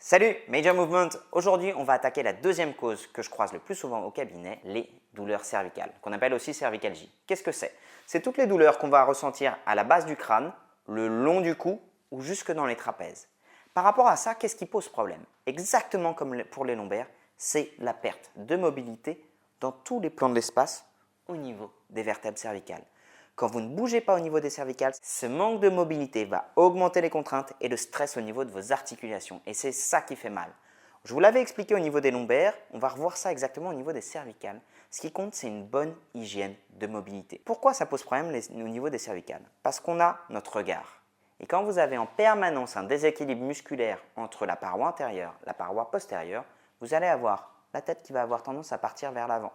Salut, Major Movement. Aujourd'hui, on va attaquer la deuxième cause que je croise le plus souvent au cabinet, les douleurs cervicales, qu'on appelle aussi cervicalgie. Qu'est-ce que c'est? C'est toutes les douleurs qu'on va ressentir à la base du crâne, le long du cou ou jusque dans les trapèzes. Par rapport à ça, qu'est-ce qui pose problème? Exactement comme pour les lombaires, c'est la perte de mobilité dans tous les plans de l'espace au niveau des vertèbres cervicales. Quand vous ne bougez pas au niveau des cervicales, ce manque de mobilité va augmenter les contraintes et le stress au niveau de vos articulations. Et c'est ça qui fait mal. Je vous l'avais expliqué au niveau des lombaires, on va revoir ça exactement au niveau des cervicales. Ce qui compte, c'est une bonne hygiène de mobilité. Pourquoi ça pose problème au niveau des cervicales? Parce qu'on a notre regard. Et quand vous avez en permanence un déséquilibre musculaire entre la paroi antérieure et la paroi postérieure, vous allez avoir la tête qui va avoir tendance à partir vers l'avant.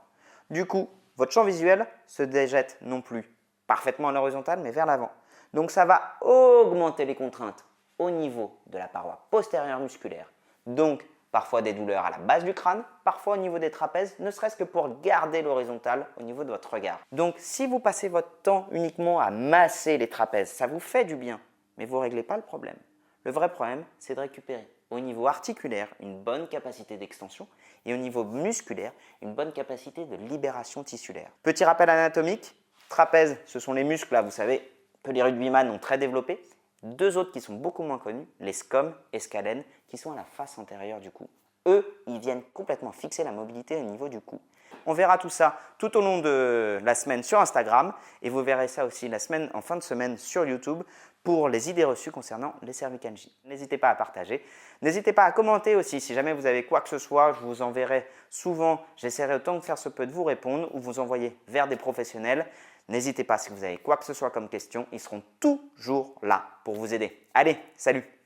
Du coup, votre champ visuel se déjette non plus parfaitement à l'horizontale, mais vers l'avant. Donc ça va augmenter les contraintes au niveau de la paroi postérieure musculaire. Donc parfois des douleurs à la base du crâne, parfois au niveau des trapèzes, ne serait-ce que pour garder l'horizontale au niveau de votre regard. Donc si vous passez votre temps uniquement à masser les trapèzes, ça vous fait du bien, mais vous ne réglez pas le problème. Le vrai problème, c'est de récupérer au niveau articulaire une bonne capacité d'extension et au niveau musculaire une bonne capacité de libération tissulaire. Petit rappel anatomique, trapèze, ce sont les muscles là, vous savez, que les rugbyman ont très développés. Deux autres qui sont beaucoup moins connus, les scom et scalènes, qui sont à la face antérieure du cou. Eux, ils viennent complètement fixer la mobilité au niveau du cou. On verra tout ça tout au long de la semaine sur Instagram et vous verrez ça aussi en fin de semaine sur YouTube pour les idées reçues concernant les cervicalgies. N'hésitez pas à partager, n'hésitez pas à commenter aussi si jamais vous avez quoi que ce soit, je vous enverrai souvent, j'essaierai autant que faire se peut de vous répondre ou vous envoyer vers des professionnels. N'hésitez pas si vous avez quoi que ce soit comme question, ils seront toujours là pour vous aider. Allez, salut!